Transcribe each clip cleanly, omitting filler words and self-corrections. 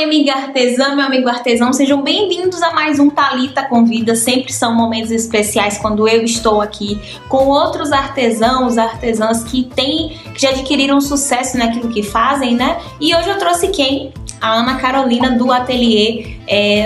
minha amiga artesã, meu amigo artesão, sejam bem-vindos a mais um Thalita Convida. Sempre são momentos especiais quando eu estou aqui com outros artesãos, artesãs que já adquiriram sucesso naquilo que fazem, né? E hoje eu trouxe quem? A Ana Carolina do ateliê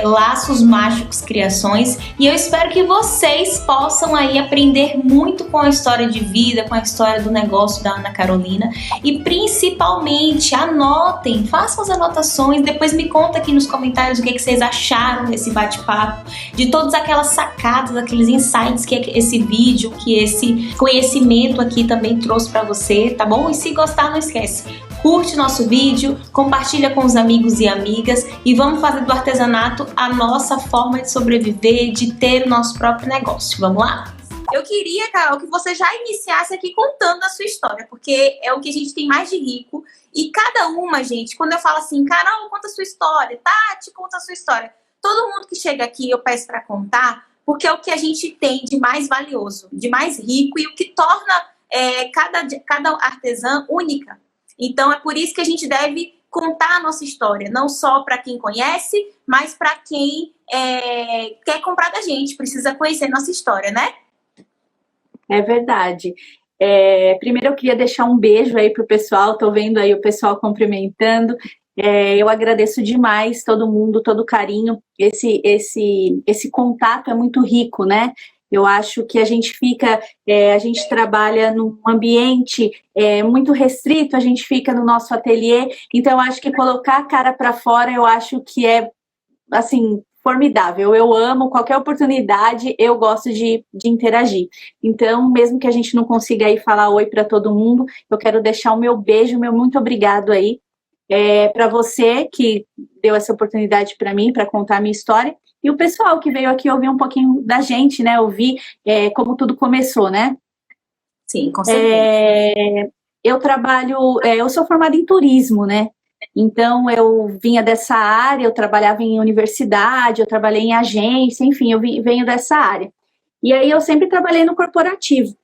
Laços Mágicos Criações, e eu espero que vocês possam aí aprender muito com a história de vida, com a história do negócio da Ana Carolina, e principalmente anotem, façam as anotações, depois me conta aqui nos comentários o que vocês acharam desse bate-papo, de todas aquelas sacadas, aqueles insights que esse vídeo, que esse conhecimento aqui também trouxe para você, tá bom? E se gostar, não esquece, curte nosso vídeo, compartilha com os amigos e amigas e vamos fazer do artesanato a nossa forma de sobreviver, de ter o nosso próprio negócio. Vamos lá? Eu queria, Carol, que você já iniciasse aqui contando a sua história, porque é o que a gente tem mais de rico. E cada uma, gente, quando eu falo assim, Carol, conta a sua história, Tati, conta a sua história. Todo mundo que chega aqui eu peço para contar, porque é o que a gente tem de mais valioso, de mais rico e o que torna cada artesã única. Então, é por isso que a gente deve contar a nossa história, não só para quem conhece, mas para quem quer comprar da gente, precisa conhecer nossa história, né? É verdade. Primeiro eu queria deixar um beijo aí pro pessoal, tô vendo aí o pessoal cumprimentando. Eu agradeço demais todo mundo, todo o carinho. Esse contato é muito rico, né? Eu acho que a gente a gente trabalha num ambiente muito restrito, a gente fica no nosso ateliê, então eu acho que colocar a cara para fora, eu acho que é, assim, formidável. Eu amo qualquer oportunidade, eu gosto de interagir. Então, mesmo que a gente não consiga aí falar oi para todo mundo, eu quero deixar o meu beijo, meu muito obrigado aí para você que deu essa oportunidade para mim, para contar a minha história. E o pessoal que veio aqui ouvir um pouquinho da gente, né? Ouvir como tudo começou, né? Sim, com certeza. Eu sou formada em turismo, né? Então, eu vinha dessa área, eu trabalhava em universidade, eu trabalhei em agência, enfim, eu venho dessa área. E aí, eu sempre trabalhei no corporativo.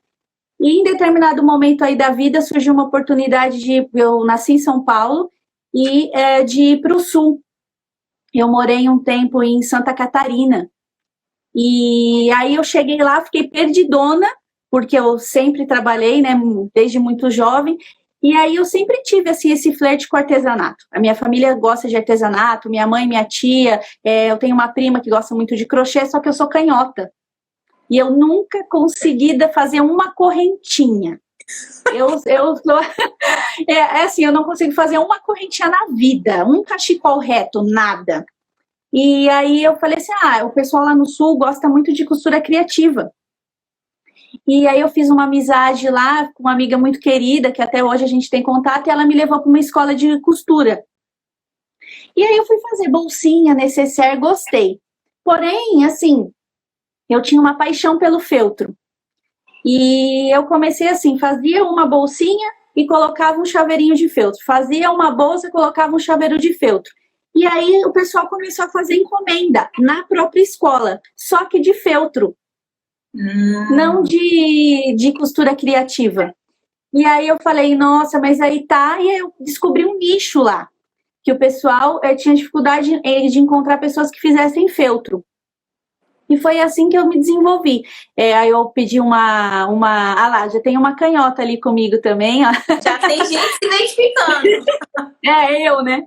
E em determinado momento aí da vida, surgiu uma oportunidade eu nasci em São Paulo, e de ir para o Sul. Eu morei um tempo em Santa Catarina. E aí eu cheguei lá, fiquei perdidona, porque eu sempre trabalhei, né, desde muito jovem. E aí eu sempre tive, assim, esse flerte com artesanato. A minha família gosta de artesanato, minha mãe, minha tia, eu tenho uma prima que gosta muito de crochê, só que eu sou canhota. E eu nunca consegui fazer uma correntinha. Eu sou... assim, eu não consigo fazer uma correntinha na vida, um cachecol reto, nada. E aí eu falei assim, o pessoal lá no Sul gosta muito de costura criativa. E aí eu fiz uma amizade lá com uma amiga muito querida, que até hoje a gente tem contato, e ela me levou para uma escola de costura. E aí eu fui fazer bolsinha, necessaire, gostei. Porém, assim, eu tinha uma paixão pelo feltro. E eu comecei assim, fazia uma bolsinha e colocava um chaveirinho de feltro. Fazia uma bolsa e colocava um chaveiro de feltro. E aí o pessoal começou a fazer encomenda na própria escola, só que de feltro. Não de costura criativa. E aí eu falei, nossa, mas aí tá. E aí eu descobri um nicho lá, que o pessoal tinha dificuldade de encontrar pessoas que fizessem feltro. E foi assim que eu me desenvolvi. Aí eu pedi lá, já tem uma canhota ali comigo também, ó. Já tem gente se identificando. Eu, né?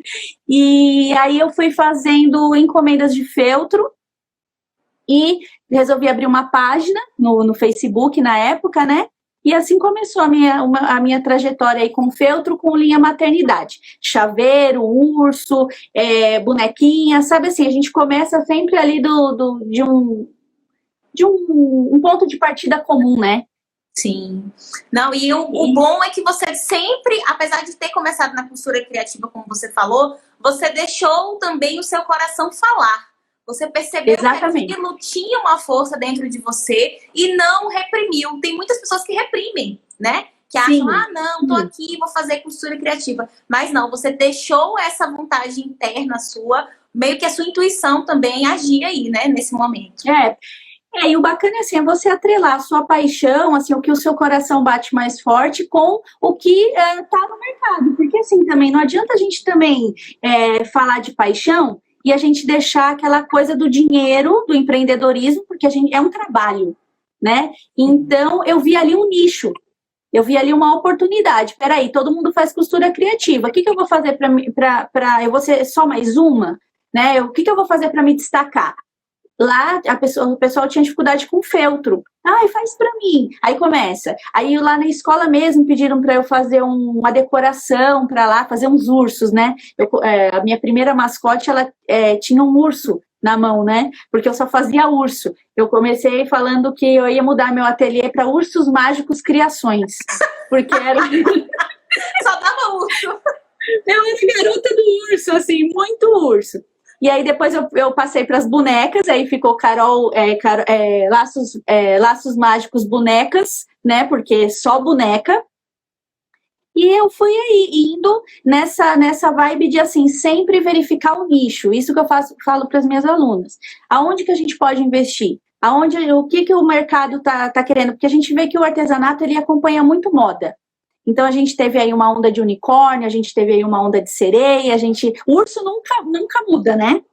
E aí eu fui fazendo encomendas de feltro e resolvi abrir uma página no Facebook na época, né? E assim começou a minha trajetória aí com feltro, com linha maternidade. Chaveiro, urso, bonequinha, sabe assim, a gente começa sempre ali de um ponto de partida comum, né? Sim. Não, e o bom é que você sempre, apesar de ter começado na costura criativa, como você falou, você deixou também o seu coração falar. Você percebeu Exatamente. Que aquilo tinha uma força dentro de você e não reprimiu. Tem muitas pessoas que reprimem, né? Que acham, não, tô aqui, vou fazer costura criativa. Mas não, você deixou essa vontade interna sua, meio que a sua intuição também agir aí, né? Nesse momento. E o bacana assim, é você atrelar a sua paixão, assim, o que o seu coração bate mais forte com o que está no mercado. Porque assim também não adianta a gente também falar de paixão e a gente deixar aquela coisa do dinheiro, do empreendedorismo, porque a gente é um trabalho, né? Então eu vi ali um nicho. Eu vi ali uma oportunidade. Peraí, todo mundo faz costura criativa. O que eu vou fazer para eu vou ser só mais uma? Né? O que eu vou fazer para me destacar? Lá o pessoal tinha dificuldade com feltro. Ai, faz para mim. Aí começa. Aí lá na escola mesmo pediram para eu fazer uma decoração para lá, fazer uns ursos, né? A minha primeira mascote, ela tinha um urso na mão, né? Porque eu só fazia urso. Eu comecei falando que eu ia mudar meu ateliê para Ursos Mágicos Criações. Porque era... Só dava urso. Eu era garota do urso, assim, muito urso. E aí depois eu passei para as bonecas, aí ficou Laços Mágicos Bonecas, né? Porque só boneca. E eu fui aí indo nessa vibe de assim, sempre verificar o nicho. Isso que eu falo para as minhas alunas. Aonde que a gente pode investir? O que o mercado tá querendo? Porque a gente vê que o artesanato ele acompanha muito moda. Então a gente teve aí uma onda de unicórnio, a gente teve aí uma onda de sereia, urso nunca muda, né?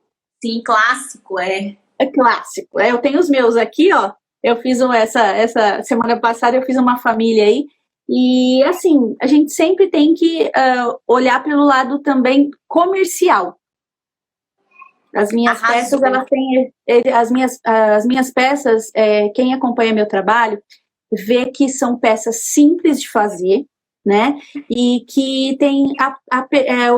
Sim, clássico, é. É clássico. Eu tenho os meus aqui, ó. Eu fiz essa semana passada, eu fiz uma família aí. E, assim, a gente sempre tem que olhar pelo lado também comercial. As minhas peças, elas têm... As minhas peças, quem acompanha meu trabalho, vê que são peças simples de fazer, né? E que tem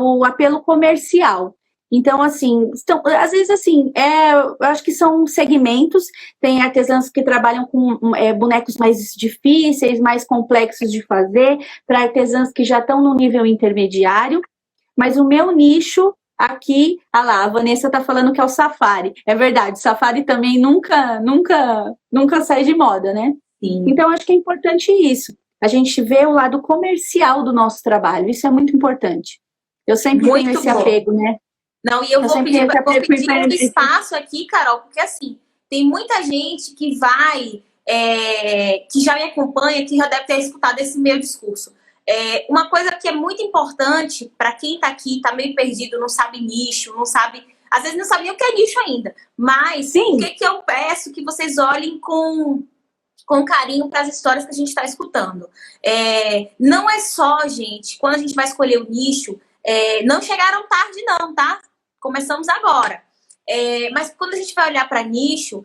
o apelo comercial. Então, assim, às vezes, assim, eu acho que são segmentos, tem artesãos que trabalham com bonecos mais difíceis, mais complexos de fazer, para artesãs que já estão no nível intermediário, mas o meu nicho aqui, a Vanessa está falando que é o safari. É verdade, o safari também nunca sai de moda, né? Sim. Então, acho que é importante isso, a gente vê o lado comercial do nosso trabalho, isso é muito importante. Eu sempre tenho esse apego, né? Não, e eu vou pedir um espaço aqui, Carol, porque assim, tem muita gente que que já me acompanha, que já deve ter escutado esse meu discurso. Uma coisa que é muito importante para quem está aqui, está meio perdido, não sabe nicho, às vezes não sabe nem o que é nicho ainda, mas sim, o que eu peço que vocês olhem com carinho para as histórias que a gente está escutando. Não é só, gente, quando a gente vai escolher o nicho, não chegaram tarde não, tá? Começamos agora. Mas quando a gente vai olhar para nicho,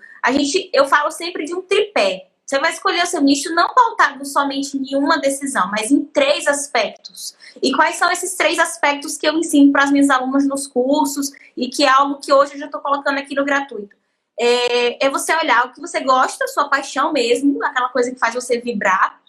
eu falo sempre de um tripé. Você vai escolher o seu nicho não pautado somente em uma decisão, mas em 3 aspectos. E quais são esses 3 aspectos que eu ensino para as minhas alunas nos cursos e que é algo que hoje eu já estou colocando aqui no gratuito? É você olhar o que você gosta, sua paixão mesmo, aquela coisa que faz você vibrar.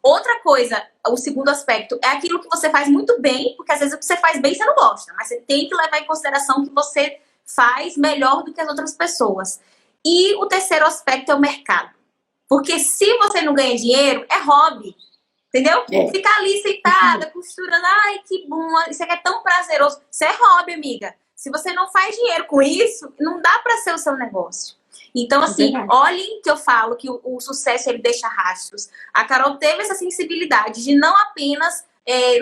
Outra coisa, o segundo aspecto, é aquilo que você faz muito bem, porque às vezes o que você faz bem você não gosta, mas você tem que levar em consideração que você faz melhor do que as outras pessoas. E o terceiro aspecto é o mercado. Porque se você não ganha dinheiro, é hobby, entendeu? Ficar ali sentada, costurando, ai, que bom, isso aqui é tão prazeroso. Isso é hobby, amiga. Se você não faz dinheiro com isso, não dá para ser o seu negócio. Então, assim, olhem que eu falo que o sucesso, ele deixa rastros. A Carol teve essa sensibilidade de não apenas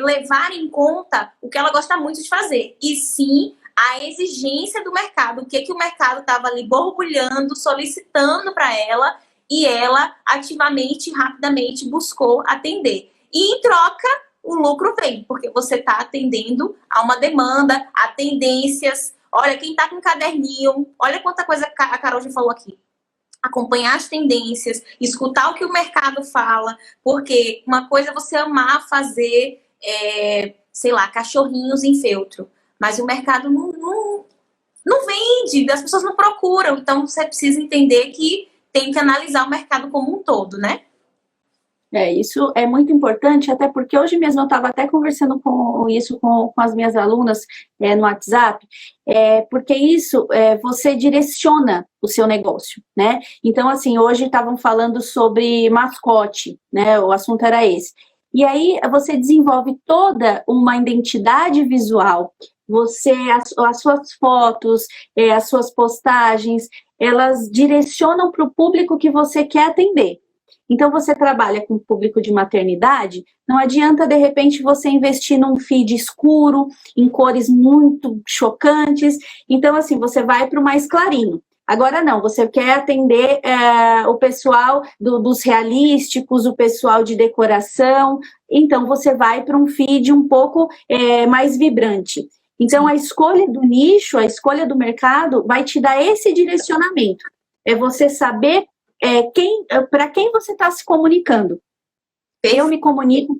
levar em conta o que ela gosta muito de fazer, e sim a exigência do mercado, o que o mercado estava ali borbulhando, solicitando para ela, e ela ativamente, rapidamente buscou atender. E em troca, o lucro vem, porque você está atendendo a uma demanda, a tendências. Olha, quem tá com um caderninho, olha quanta coisa a Carol já falou aqui. Acompanhar as tendências, escutar o que o mercado fala, porque uma coisa é você amar fazer, sei lá, cachorrinhos em feltro, mas o mercado não vende, as pessoas não procuram, então você precisa entender que tem que analisar o mercado como um todo, né? Isso é muito importante, até porque hoje mesmo eu estava até conversando com as minhas alunas no WhatsApp, porque isso você direciona o seu negócio, né? Então, assim, hoje estavam falando sobre mascote, né? O assunto era esse. E aí você desenvolve toda uma identidade visual as suas fotos, as suas postagens, elas direcionam para o público que você quer atender. Então, você trabalha com o público de maternidade, não adianta, de repente, você investir num feed escuro, em cores muito chocantes. Então, assim, você vai para o mais clarinho. Agora não, você quer atender o pessoal dos realísticos, o pessoal de decoração, então você vai para um feed um pouco mais vibrante. Então, a escolha do nicho, a escolha do mercado vai te dar esse direcionamento. É você saber para quem você está se comunicando. Eu me comunico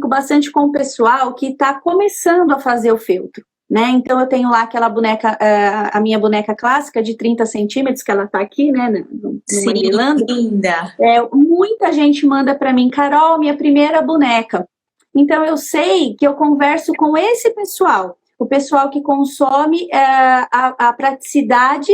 bastante com o pessoal que está começando a fazer o feltro, né? Então, eu tenho lá aquela boneca, a minha boneca clássica de 30 centímetros, que ela está aqui, né, no Manguelando. Linda! Muita gente manda para mim, Carol, minha primeira boneca. Então, eu sei que eu converso com esse pessoal, o pessoal que consome a praticidade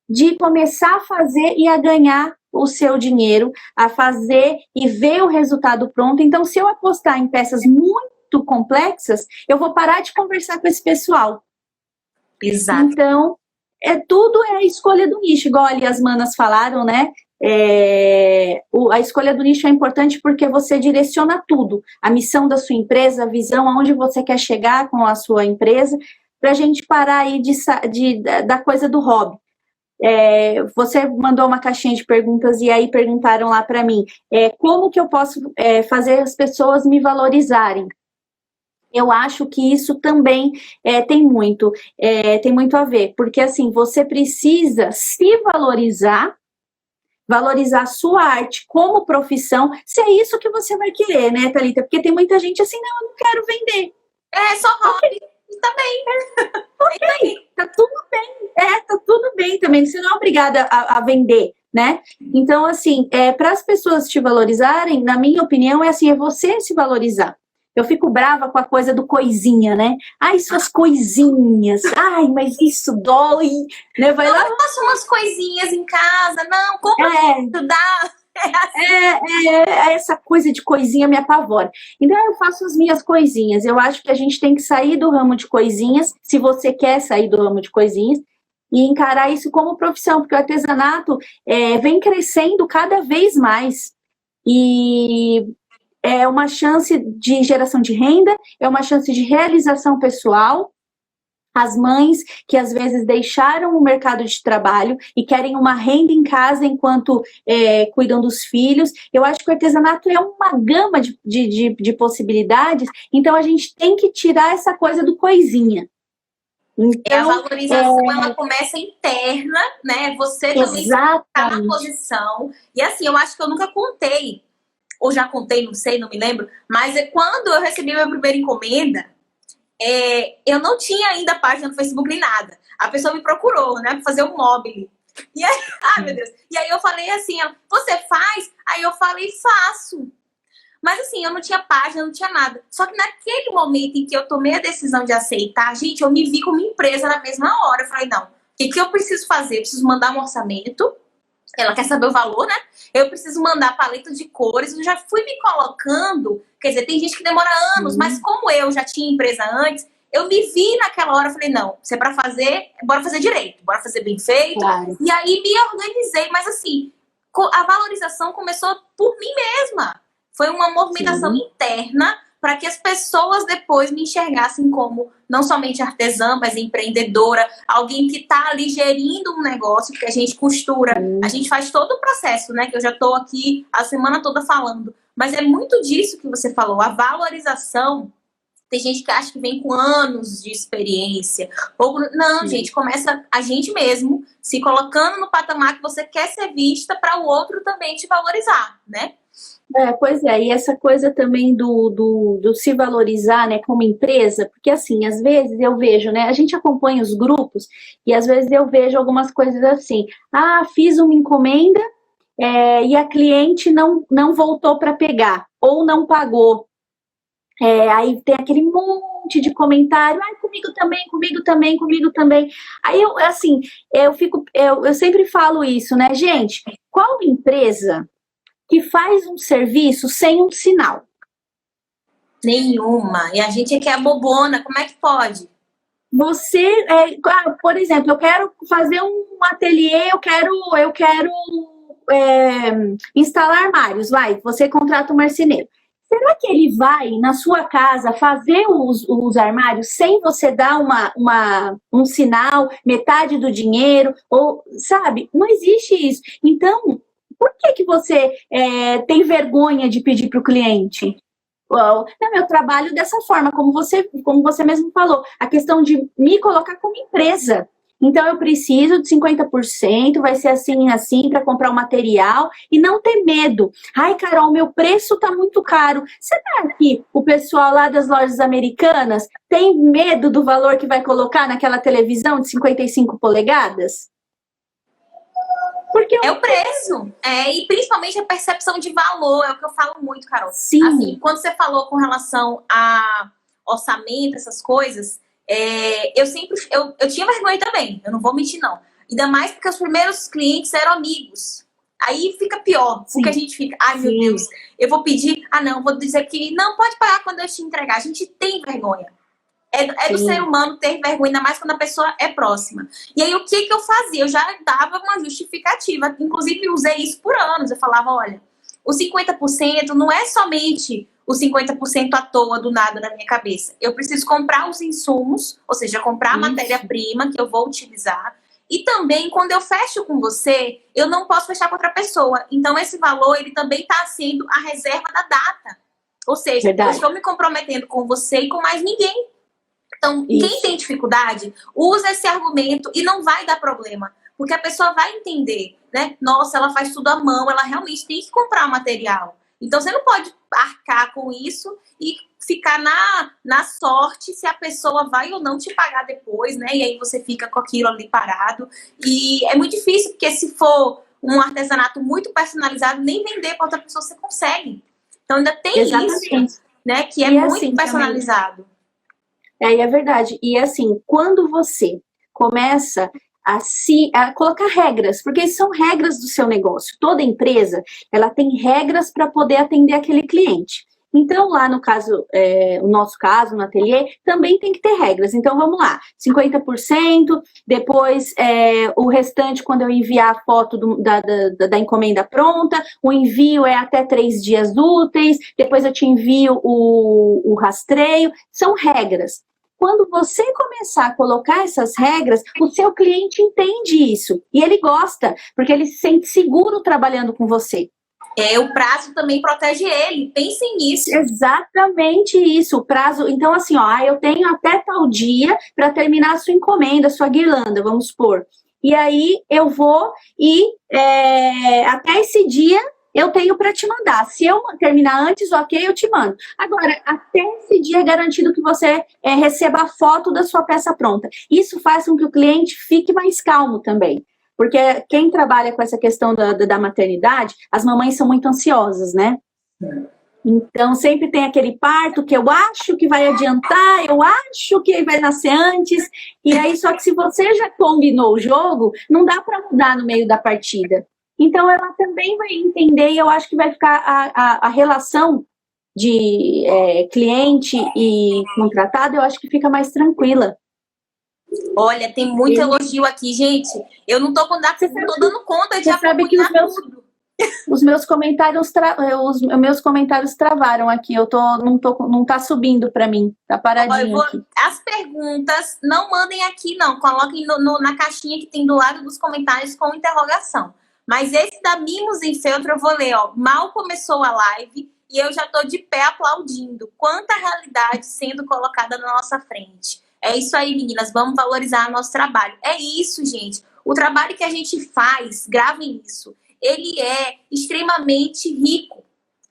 de começar a fazer e a ganhar o seu dinheiro, a fazer e ver o resultado pronto. Então, se eu apostar em peças muito complexas, eu vou parar de conversar com esse pessoal. Exato. Então, tudo é a escolha do nicho, igual ali as manas falaram, né? A escolha do nicho é importante porque você direciona tudo, a missão da sua empresa, a visão, aonde você quer chegar com a sua empresa, para a gente parar aí da coisa do hobby. Você mandou uma caixinha de perguntas e aí perguntaram lá para mim, como que eu posso fazer as pessoas me valorizarem? Eu acho que isso também tem muito a ver, porque assim, você precisa se valorizar a sua arte como profissão, se é isso que você vai querer, né, Thalita? Porque tem muita gente assim, não, eu não quero vender. Só hobby. Tá bem. Ok, tá tudo bem. Tá tudo bem também. Você não é obrigada a vender, né? Então, assim, para as pessoas te valorizarem, na minha opinião, é você se valorizar. Eu fico brava com a coisa do coisinha, né? Ai, suas coisinhas. Ai, mas isso dói. Né? Vai lá. Eu faço umas coisinhas em casa. Não, como ajudar? Essa coisa de coisinha me apavora. Então eu faço as minhas coisinhas. Eu acho que a gente tem que sair do ramo de coisinhas, se você quer sair do ramo de coisinhas, e encarar isso como profissão, porque o artesanato vem crescendo cada vez mais. E é uma chance de geração de renda, é uma chance de realização pessoal. As mães que às vezes deixaram o mercado de trabalho e querem uma renda em casa enquanto cuidam dos filhos. Eu acho que o artesanato é uma gama de possibilidades, então a gente tem que tirar essa coisa do coisinha. Então, a valorização ela começa interna, né? Você também está na posição. E assim, eu acho que eu nunca contei, ou já contei, não sei, não me lembro, mas quando eu recebi minha primeira encomenda, eu não tinha ainda página no Facebook nem nada. A pessoa me procurou, né, para fazer um mobile. E aí, meu Deus. E aí eu falei assim, você faz? Aí eu falei, faço. Mas assim, eu não tinha página, não tinha nada. Só que naquele momento em que eu tomei a decisão de aceitar, gente, eu me vi como empresa na mesma hora. Eu falei, não, o que eu preciso fazer? Eu preciso mandar um orçamento. Ela quer saber o valor, né? Eu preciso mandar paleta de cores. Eu já fui me colocando. Quer dizer, tem gente que demora anos, mas como eu já tinha empresa antes, eu me vi naquela hora. Falei, não, se é pra fazer, bora fazer direito, bora fazer bem feito. Claro. E aí me organizei, mas assim, a valorização começou por mim mesma. Foi uma movimentação interna para que as pessoas depois me enxergassem como não somente artesã, mas empreendedora, alguém que está ali gerindo um negócio, que a gente costura, a gente faz todo o processo, né? Que eu já estou aqui a semana toda falando. Mas é muito disso que você falou, a valorização. Tem gente que acha que vem com anos de experiência. Ou não, gente, começa a gente mesmo se colocando no patamar que você quer ser vista para o outro também te valorizar, né? Pois é, e essa coisa também do se valorizar, né, como empresa, porque assim, às vezes eu vejo, né, a gente acompanha os grupos e às vezes eu vejo algumas coisas assim, fiz uma encomenda e a cliente não voltou para pegar, ou não pagou. Aí tem aquele monte de comentário, comigo também, comigo também, comigo também. Aí eu sempre falo isso, né, gente, qual empresa que faz um serviço sem um sinal? Nenhuma. E a gente aqui é a bobona, como é que pode? você, por exemplo, eu quero fazer um ateliê, eu quero instalar armários, você contrata um marceneiro. Será que ele vai na sua casa fazer os armários sem você dar um sinal, metade do dinheiro, ou sabe? Não existe isso. Então, por que você tem vergonha de pedir para o cliente? Não, eu trabalho dessa forma, como você mesmo falou, a questão de me colocar como empresa. Então, eu preciso de 50%, vai ser assim, assim, para comprar o material e não ter medo. Ai, Carol, meu preço está muito caro. Será que o pessoal lá das lojas americanas tem medo do valor que vai colocar naquela televisão de 55 polegadas? Porque é o preço, e principalmente a percepção de valor, é o que eu falo muito, Carol. Sim. Assim, quando você falou com relação a orçamento, essas coisas, eu tinha vergonha também, eu não vou mentir não. Ainda mais porque os primeiros clientes eram amigos. Aí fica pior, porque a gente fica, ai meu Deus, eu vou pedir, não, vou dizer que não, pode pagar quando eu te entregar. A gente tem vergonha. É do ser humano ter vergonha, ainda mais quando a pessoa é próxima. E aí, o que eu fazia? Eu já dava uma justificativa. Inclusive, usei isso por anos. Eu falava, olha, o 50% não é somente o 50% à toa, do nada, na minha cabeça. Eu preciso comprar os insumos, ou seja, comprar a matéria-prima que eu vou utilizar. E também, quando eu fecho com você, eu não posso fechar com outra pessoa. Então, esse valor, ele também está sendo a reserva da data. Ou seja, eu estou me comprometendo com você e com mais ninguém. Então, quem tem dificuldade, usa esse argumento e não vai dar problema. Porque a pessoa vai entender, né? Nossa, ela faz tudo à mão, ela realmente tem que comprar o material. Então, você não pode arcar com isso e ficar na sorte se a pessoa vai ou não te pagar depois, né? E aí você fica com aquilo ali parado. E é muito difícil, porque se for um artesanato muito personalizado, nem vender para outra pessoa você consegue. Então, ainda tem isso, né? Que é muito assim, personalizado. É verdade. E assim, quando você começa a colocar regras, porque são regras do seu negócio. Toda empresa, ela tem regras para poder atender aquele cliente. Então, lá no caso, o nosso caso, no ateliê, também tem que ter regras. Então, vamos lá, 50%, depois o restante, quando eu enviar a foto da encomenda pronta, o envio é até 3 dias úteis, depois eu te envio o rastreio, são regras. Quando você começar a colocar essas regras, o seu cliente entende isso. E ele gosta, porque ele se sente seguro trabalhando com você. O prazo também protege ele. Pensem nisso. Exatamente isso. O prazo. Então, assim, eu tenho até tal dia para terminar a sua encomenda, a sua guirlanda, vamos supor. E aí eu vou e até esse dia eu tenho para te mandar. Se eu terminar antes, ok, eu te mando. Agora, até esse dia é garantido que você receba a foto da sua peça pronta. Isso faz com que o cliente fique mais calmo também. Porque quem trabalha com essa questão da maternidade, as mamães são muito ansiosas, né? Então, sempre tem aquele parto que eu acho que vai adiantar, eu acho que vai nascer antes. E aí, só que se você já combinou o jogo, não dá para mudar no meio da partida. Então, ela também vai entender e eu acho que vai ficar a relação de cliente e contratado, eu acho que fica mais tranquila. Olha, tem muito elogio aqui, gente. Eu não tô dando conta de sabe que os meus comentários travaram aqui. Não tá subindo para mim. Tá paradinho aqui. As perguntas não mandem aqui, não. Coloquem na caixinha que tem do lado dos comentários com interrogação. Mas esse da Mimos em Feltro eu vou ler, Mal começou a live e eu já tô de pé aplaudindo. Quanta realidade sendo colocada na nossa frente. É isso aí, meninas. Vamos valorizar nosso trabalho. É isso, gente. O trabalho que a gente faz, gravem isso, ele é extremamente rico.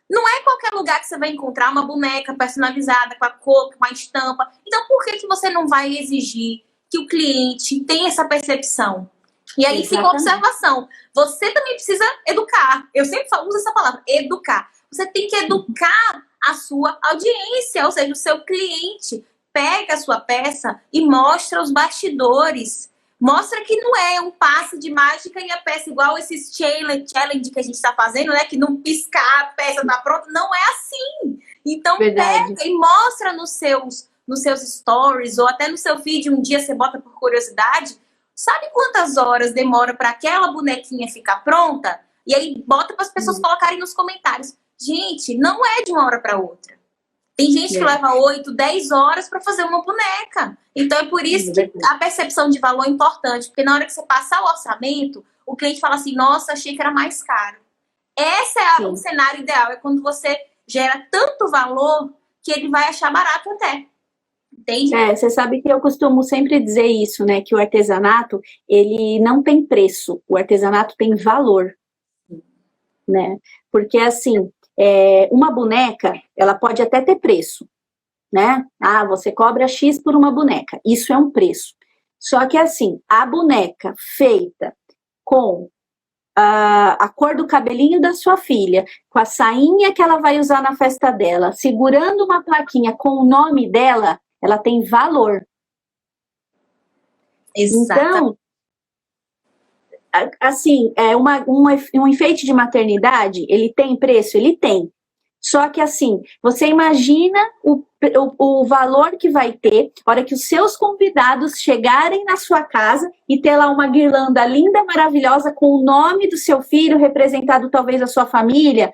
Não é qualquer lugar que você vai encontrar uma boneca personalizada, com a cor, com a estampa. Então, por que você não vai exigir que o cliente tenha essa percepção? E aí fica a observação. Você também precisa educar. Eu sempre uso essa palavra, educar. Você tem que educar a sua audiência, ou seja, o seu cliente. Pega a sua peça e mostra os bastidores. Mostra que não é um passe de mágica e a peça igual esses challenge que a gente está fazendo, né? Que não piscar, a peça tá pronta. Não é assim. Então, pega e mostra nos nos seus stories ou até no seu feed, um dia você bota por curiosidade, sabe quantas horas demora para aquela bonequinha ficar pronta? E aí bota para as pessoas colocarem nos comentários. Gente, não é de uma hora para outra. Tem gente que leva 8, 10 horas para fazer uma boneca. Então é por isso que a percepção de valor é importante. Porque na hora que você passar o orçamento, o cliente fala assim, nossa, achei que era mais caro. Esse é o cenário ideal. É quando você gera tanto valor que ele vai achar barato até. Entende? Você sabe que eu costumo sempre dizer isso, né? Que o artesanato, ele não tem preço. O artesanato tem valor. Né? Porque, assim, uma boneca, ela pode até ter preço, né? Ah, você cobra X por uma boneca. Isso é um preço. Só que, assim, a boneca feita com a cor do cabelinho da sua filha, com a sainha que ela vai usar na festa dela, segurando uma plaquinha com o nome dela, ela tem valor. Exato. Então, assim, um enfeite de maternidade, ele tem preço? Ele tem. Só que, assim, você imagina o valor que vai ter na hora que os seus convidados chegarem na sua casa e ter lá uma guirlanda linda, maravilhosa, com o nome do seu filho, representado talvez a sua família.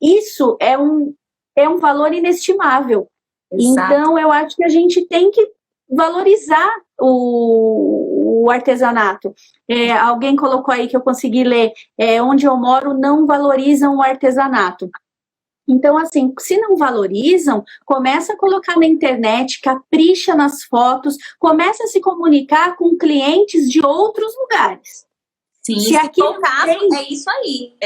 Isso é um valor inestimável. Exato. Então, eu acho que a gente tem que valorizar o artesanato. Alguém colocou aí que eu consegui ler, onde eu moro não valorizam o artesanato. Então, assim, se não valorizam, começa a colocar na internet, capricha nas fotos, começa a se comunicar com clientes de outros lugares. Sim, se aqui for o caso, é isso aí.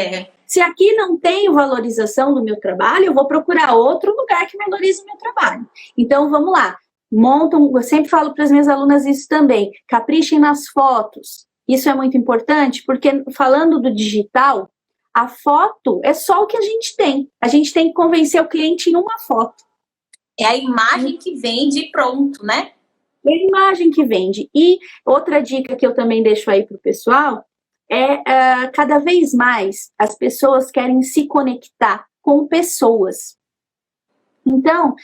Se aqui não tem valorização do meu trabalho, eu vou procurar outro lugar que valorize o meu trabalho. Então, vamos lá. Eu sempre falo para as minhas alunas isso também, caprichem nas fotos. Isso é muito importante, porque falando do digital, a foto é só o que a gente tem. A gente tem que convencer o cliente em uma foto. É a imagem que vende pronto, né? É a imagem que vende. E outra dica que eu também deixo aí para o pessoal cada vez mais as pessoas querem se conectar com pessoas. Então,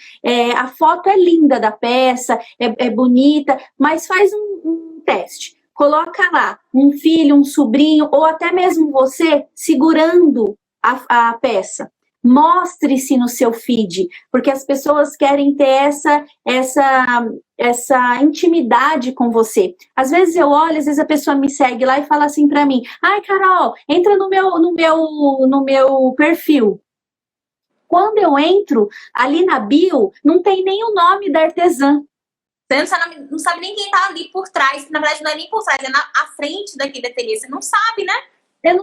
a foto é linda da peça, é bonita, mas faz um teste. Coloca lá um filho, um sobrinho, ou até mesmo você segurando a peça. Mostre-se no seu feed, porque as pessoas querem ter essa intimidade com você. Às vezes eu olho, às vezes a pessoa me segue lá e fala assim para mim, ai, Carol, entra no meu perfil. Quando eu entro ali na bio, não tem nem o nome da artesã. Você não sabe nem quem tá ali por trás. Na verdade, não é nem por trás, é à frente daquele ateliê. Você não sabe, né? Eu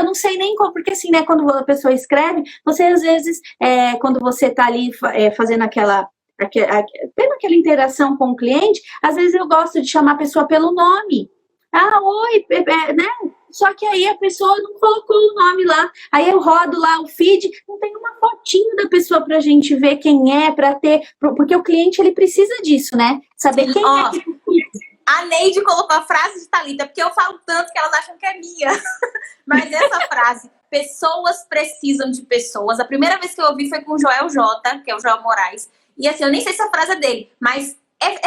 não sei nem como, porque assim, né, quando a pessoa escreve, você às vezes, quando você tá ali fazendo tendo aquela interação com o cliente, às vezes eu gosto de chamar a pessoa pelo nome. Ah, oi, né? Só que aí a pessoa não colocou o nome lá. Aí eu rodo lá o feed, não tem uma fotinho da pessoa pra gente ver quem é, porque o cliente, ele precisa disso, né? Saber quem é que... A Neide colocou a frase de Thalita, porque eu falo tanto que elas acham que é minha. Mas essa frase, pessoas precisam de pessoas. A primeira vez que eu ouvi foi com o Joel J, que é o Joel Moraes. E assim, eu nem sei se a frase é dele, mas,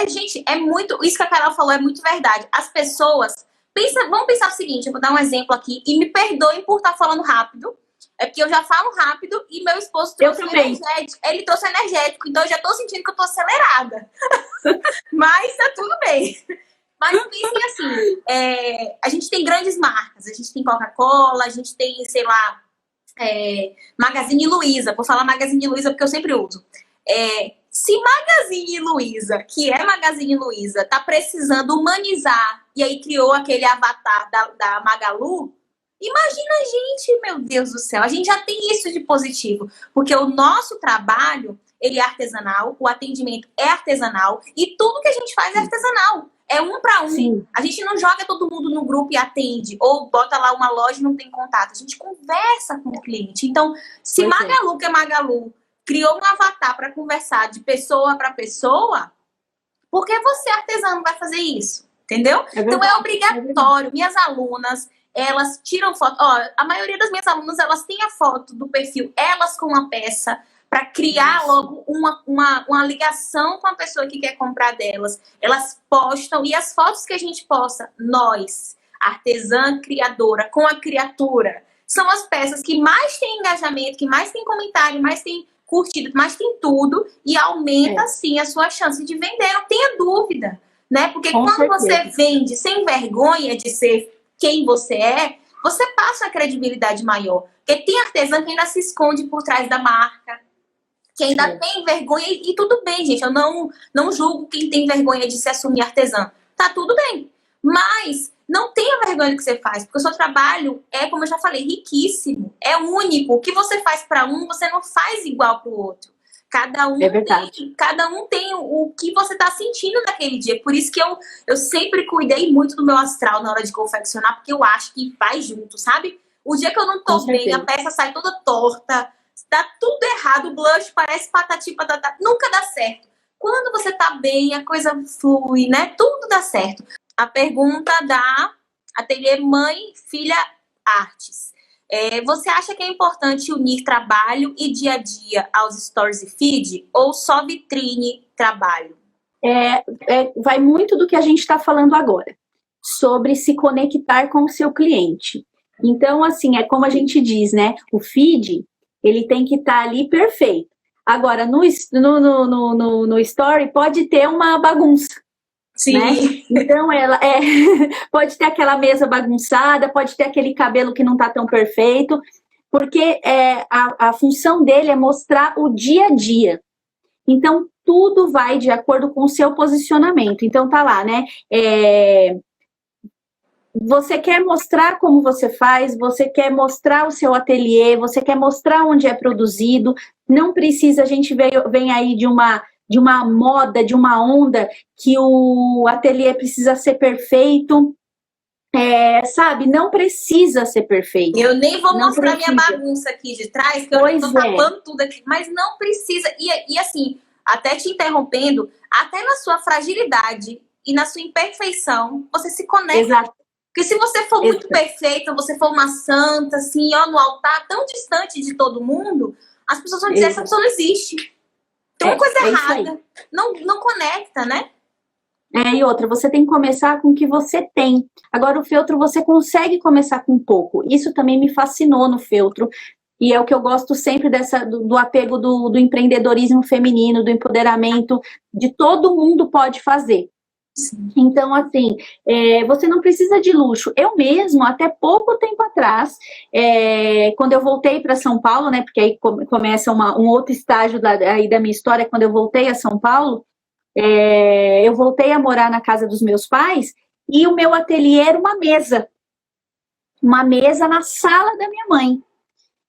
gente, é muito... Isso que a Carol falou é muito verdade. As pessoas... Vamos pensar o seguinte, eu vou dar um exemplo aqui, e me perdoem por estar falando rápido, é porque eu já falo rápido e meu esposo trouxe energético. Ele trouxe energético, então eu já tô sentindo que eu tô acelerada. Mas tá tudo bem. Mas pensem assim, a gente tem grandes marcas, a gente tem Coca-Cola, a gente tem, sei lá, Magazine Luiza. Vou falar Magazine Luiza porque eu sempre uso. Se Magazine Luiza, que é Magazine Luiza, tá precisando humanizar e aí criou aquele avatar da Magalu, imagina a gente, meu Deus do céu, a gente já tem isso de positivo, porque o nosso trabalho, ele é artesanal, o atendimento é artesanal e tudo que a gente faz é artesanal. É um para um. Sim. A gente não joga todo mundo no grupo e atende, ou bota lá uma loja e não tem contato. A gente conversa com o cliente. Então, se Magalu, que é Magalu, criou um avatar para conversar de pessoa para pessoa, por que você, artesão, vai fazer isso? Entendeu? Então é obrigatório. Minhas alunas, elas tiram foto. A maioria das minhas alunas, elas têm a foto do perfil, elas com a peça, para criar logo uma ligação com a pessoa que quer comprar delas. Elas postam, e as fotos que a gente posta, nós, artesã criadora, com a criatura, são as peças que mais tem engajamento, que mais tem comentário, mais tem curtido, mais tem tudo, e aumenta, sim, a sua chance de vender, não tenha dúvida, né? Porque Com quando certeza. você vende sem vergonha de ser quem você é, você passa uma credibilidade maior. Porque tem artesã que ainda se esconde por trás da marca, que ainda tem vergonha, e tudo bem, gente, eu não julgo quem tem vergonha de se assumir artesã, tá tudo bem, mas não tenha vergonha do que você faz, porque o seu trabalho é, como eu já falei, riquíssimo, é único. O que você faz para um, você não faz igual para o outro. Cada um tem o que você está sentindo naquele dia. Por isso que eu sempre cuidei muito do meu astral na hora de confeccionar, porque eu acho que vai junto, sabe? O dia que eu não tô bem, a peça sai toda torta, dá tudo errado, o blush parece patati patatá, nunca dá certo. Quando você tá bem, a coisa flui, né? Tudo dá certo. A pergunta da Ateliê Mãe Filha Artes. Você acha que é importante unir trabalho e dia a dia aos stories e feed? Ou só vitrine, trabalho? Vai muito do que a gente está falando agora, sobre se conectar com o seu cliente. Então, assim, é como a gente diz, né? O feed, ele tem que estar ali perfeito. Agora, no story pode ter uma bagunça. Sim. Né? Então ela pode ter aquela mesa bagunçada, pode ter aquele cabelo que não está tão perfeito, porque a função dele é mostrar o dia a dia. Então tudo vai de acordo com o seu posicionamento. Então tá lá, né? Você quer mostrar como você faz, você quer mostrar o seu ateliê, você quer mostrar onde é produzido. Não precisa, a gente vem aí de uma moda, de uma onda que o ateliê precisa ser perfeito, sabe? Não precisa ser perfeito. Eu nem vou mostrar minha bagunça aqui de trás, que eu estou tapando tudo aqui, mas não precisa. E assim, até te interrompendo, até na sua fragilidade e na sua imperfeição, você se conecta. Exato. Porque se você for muito perfeita, você for uma santa, assim, ó, no altar, tão distante de todo mundo, as pessoas vão dizer, essa pessoa não existe. Tem uma coisa errada. Não conecta, né? E outra, você tem que começar com o que você tem. Agora, o feltro, você consegue começar com pouco. Isso também me fascinou no feltro. E é o que eu gosto sempre do apego do empreendedorismo feminino, do empoderamento, de todo mundo pode fazer. Sim. Então, assim, você não precisa de luxo. Eu mesmo, até pouco tempo atrás, quando eu voltei para São Paulo, né, porque aí começa um outro estágio aí da minha história, quando eu voltei a São Paulo, eu voltei a morar na casa dos meus pais, e o meu ateliê era uma mesa na sala da minha mãe.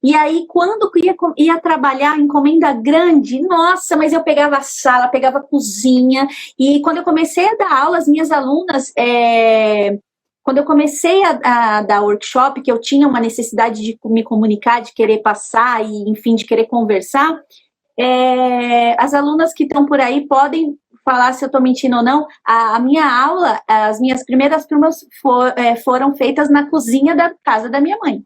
E aí, quando ia trabalhar encomenda grande, nossa, mas eu pegava a sala, pegava a cozinha, e quando eu comecei a dar aula, as minhas alunas, quando eu comecei a dar workshop, que eu tinha uma necessidade de me comunicar, de querer passar, e enfim, de querer conversar, as alunas que estão por aí podem falar se eu estou mentindo ou não. A minha aula, as minhas primeiras turmas foram feitas na cozinha da casa da minha mãe.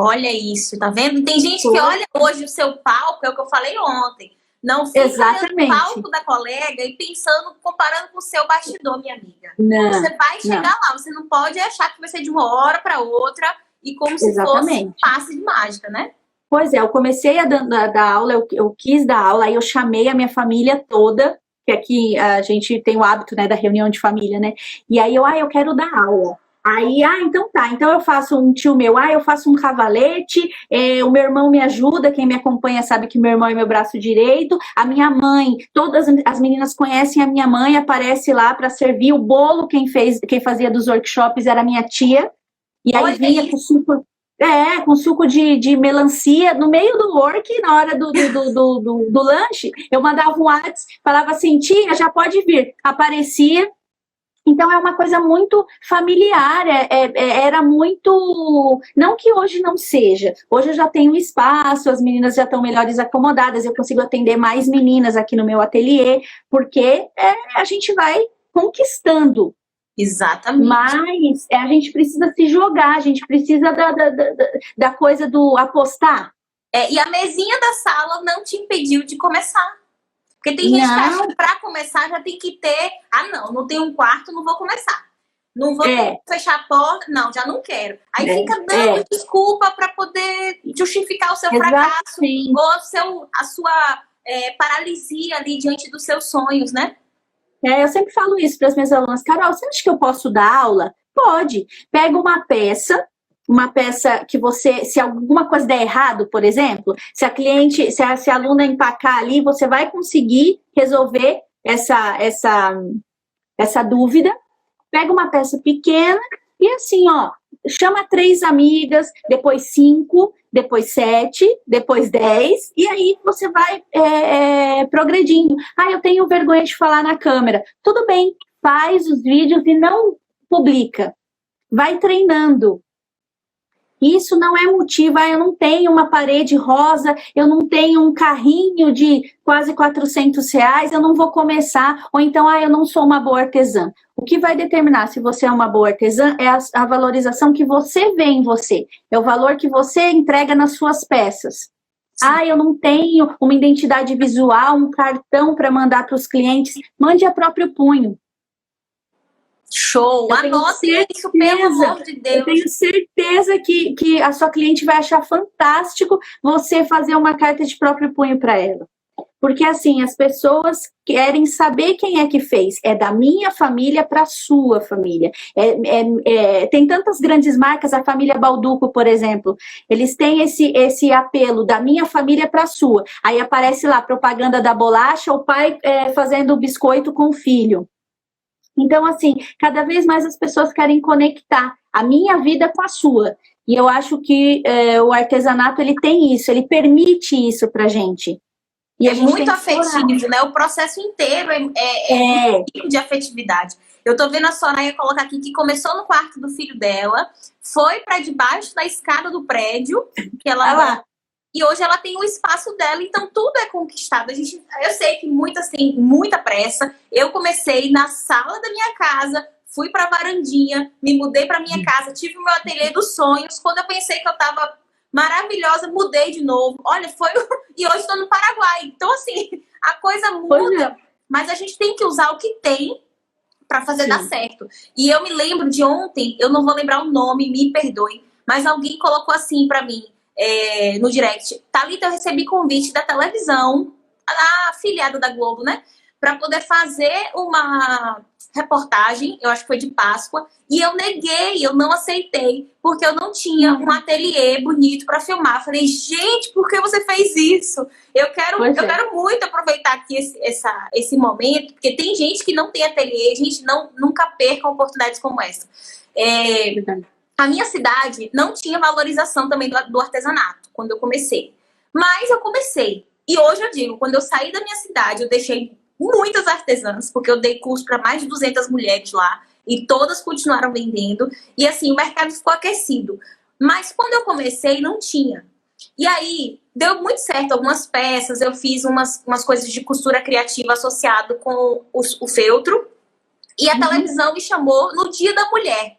Olha isso, tá vendo? Tem gente que olha hoje o seu palco, é o que eu falei ontem. Não fica no palco da colega e pensando, comparando com o seu bastidor, minha amiga. Não, você vai chegar lá, você não pode achar que vai ser de uma hora para outra e como se fosse um passe de mágica, né? Pois eu comecei a dar aula, eu quis dar aula, aí eu chamei a minha família toda, que aqui a gente tem o hábito, né, da reunião de família, né? E aí eu quero dar aula. Aí, então tá, então eu faço um tio meu, eu faço um cavalete, o meu irmão me ajuda, quem me acompanha sabe que meu irmão é meu braço direito, a minha mãe, todas as meninas conhecem a minha mãe, aparece lá para servir o bolo, quem fazia dos workshops era a minha tia, e aí vinha com suco, com suco de melancia, no meio do work, na hora do lanche, eu mandava um WhatsApp, falava assim, tia, já pode vir, aparecia. Então, é uma coisa muito familiar, era muito... Não que hoje não seja. Hoje eu já tenho espaço, as meninas já estão melhores acomodadas, eu consigo atender mais meninas aqui no meu ateliê, porque a gente vai conquistando. Exatamente. Mas a gente precisa se jogar, a gente precisa da coisa do apostar. E a mesinha da sala não te impediu de começar. Porque tem gente que acha que pra começar já tem que ter... não tem um quarto, não vou começar. Não vou fechar a porta, não, já não quero. Aí fica dando desculpa para poder justificar o seu fracasso ou a sua paralisia ali diante dos seus sonhos, né? Eu sempre falo isso para as minhas alunas. Carol, você acha que eu posso dar aula? Pode. Pega uma peça que você, se alguma coisa der errado, por exemplo, se a aluna empacar ali, você vai conseguir resolver essa dúvida. Pega uma peça pequena e assim, chama 3 amigas, depois 5, depois 7, depois 10, e aí você vai progredindo. Eu tenho vergonha de falar na câmera. Tudo bem, faz os vídeos e não publica. Vai treinando. Isso não é motivo, eu não tenho uma parede rosa, eu não tenho um carrinho de quase R$400, eu não vou começar, ou então, eu não sou uma boa artesã. O que vai determinar se você é uma boa artesã é a valorização que você vê em você, é o valor que você entrega nas suas peças. Eu não tenho uma identidade visual, um cartão para mandar para os clientes, mande a próprio punho. Show! Anote isso, pelo amor de Deus. Eu tenho certeza que a sua cliente vai achar fantástico você fazer uma carta de próprio punho para ela. Porque, assim, as pessoas querem saber quem é que fez. É da minha família para a sua família. Tem tantas grandes marcas, a família Balduco, por exemplo. Eles têm esse apelo da minha família para a sua. Aí aparece lá propaganda da bolacha, o pai fazendo o biscoito com o filho. Então, assim, cada vez mais as pessoas querem conectar a minha vida com a sua. E eu acho que o artesanato, ele tem isso, ele permite isso pra gente. E é muito afetivo, né? O processo inteiro é de afetividade. Eu tô vendo a Soraya colocar aqui que começou no quarto do filho dela, foi para debaixo da escada do prédio, que ela... E hoje ela tem o espaço dela, então tudo é conquistado. Eu sei que muitas têm muita pressa. Eu comecei na sala da minha casa, fui para a varandinha, me mudei para minha casa, tive o meu ateliê dos sonhos. Quando eu pensei que eu estava maravilhosa, mudei de novo. Olha, e hoje estou no Paraguai. Então, assim, a coisa muda, mas a gente tem que usar o que tem para fazer dar certo. E eu me lembro de ontem, eu não vou lembrar o nome, me perdoe, mas alguém colocou assim para mim, no direct: Thalita, eu recebi convite da televisão, a afiliada da Globo, né? Para poder fazer uma reportagem, eu acho que foi de Páscoa, e eu neguei, eu não aceitei, porque eu não tinha um ateliê bonito para filmar. Falei, gente, por que você fez isso? Eu quero muito aproveitar aqui esse momento, porque tem gente que não tem ateliê, gente, nunca perca oportunidades como essa. A minha cidade não tinha valorização também do artesanato, quando eu comecei. Mas eu comecei. E hoje eu digo, quando eu saí da minha cidade, eu deixei muitas artesãs, porque eu dei curso para mais de 200 mulheres lá, e todas continuaram vendendo. E assim, o mercado ficou aquecido. Mas quando eu comecei, não tinha. E aí, deu muito certo algumas peças, eu fiz umas coisas de costura criativa associado com o feltro. E a televisão me chamou no Dia da Mulher,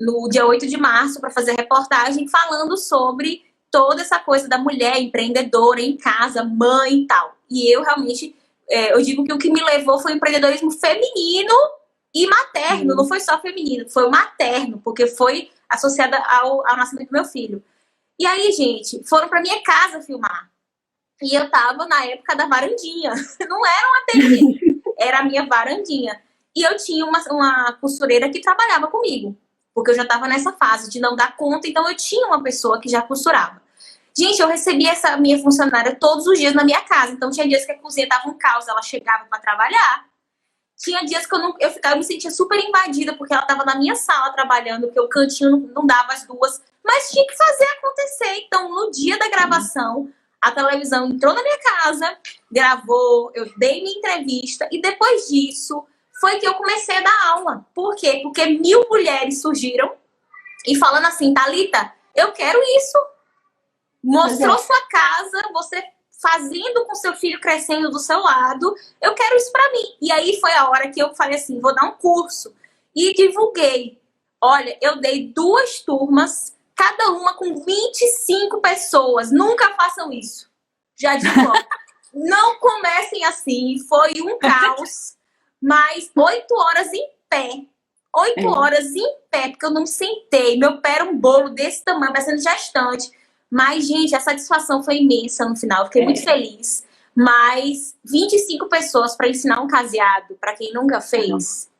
no dia 8 de março, para fazer reportagem falando sobre toda essa coisa da mulher empreendedora em casa, mãe e tal. E eu realmente, eu digo que o que me levou foi o empreendedorismo feminino e materno. Não foi só feminino, foi o materno, porque foi associada ao nascimento do meu filho. E aí, gente, foram para minha casa filmar. E eu tava na época da varandinha. Não era um ateliê, era a minha varandinha. E eu tinha uma costureira que trabalhava comigo, porque eu já estava nessa fase de não dar conta, então eu tinha uma pessoa que já costurava. Gente, eu recebia essa minha funcionária todos os dias na minha casa, então tinha dias que a cozinha tava um caos, ela chegava para trabalhar. Tinha dias que eu me sentia super invadida, porque ela tava na minha sala trabalhando, porque o cantinho não dava as duas, mas tinha que fazer acontecer. Então, no dia da gravação, a televisão entrou na minha casa, gravou, eu dei minha entrevista, e depois disso foi que eu comecei a dar aula. Por quê? Porque 1000 mulheres surgiram e falando assim, Thalita, eu quero isso. Mostrou sua casa, você fazendo com seu filho crescendo do seu lado, eu quero isso pra mim. E aí foi a hora que eu falei assim, vou dar um curso. E divulguei. Olha, eu dei 2 turmas cada uma com 25 pessoas. Nunca façam isso. Já digo, não comecem assim. Foi um caos. Mas 8 horas em pé. 8 horas em pé, porque eu não sentei. Meu pé era um bolo desse tamanho, parecendo gestante. Mas, gente, a satisfação foi imensa no final. Fiquei muito feliz. Mas 25 pessoas para ensinar um caseado, para quem nunca fez,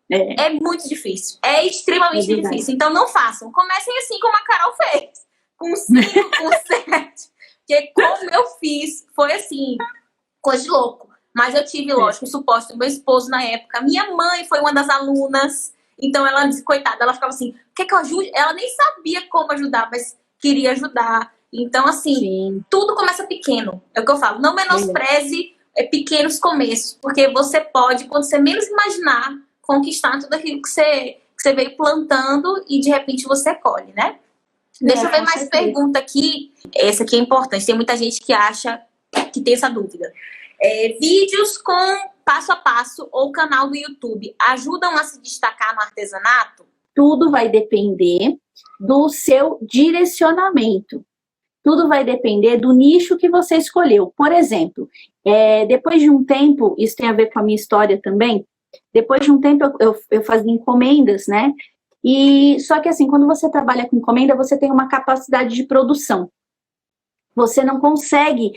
é muito difícil. É extremamente difícil. Então não façam. Comecem assim como a Carol fez. Com 5, com 7. Porque como eu fiz, foi assim, coisa de louco. Mas eu tive, lógico, o suporte do meu esposo na época. Minha mãe foi uma das alunas. Então ela, coitada, ela ficava assim, quer que eu ajude? Ela nem sabia como ajudar, mas queria ajudar. Então, assim, tudo começa pequeno. É o que eu falo. Não menospreze pequenos começos. Porque você pode, quando você menos imaginar, conquistar tudo aquilo que você veio plantando e, de repente, você colhe, né? Deixa eu ver mais pergunta aqui. Essa aqui é importante. Tem muita gente que acha que tem essa dúvida. Vídeos com passo a passo ou canal do YouTube ajudam a se destacar no artesanato? Tudo vai depender do seu direcionamento. Tudo vai depender do nicho que você escolheu. Por exemplo, depois de um tempo, isso tem a ver com a minha história também, depois de um tempo eu fazia encomendas, né? E só que assim, quando você trabalha com encomenda, você tem uma capacidade de produção. Você não consegue,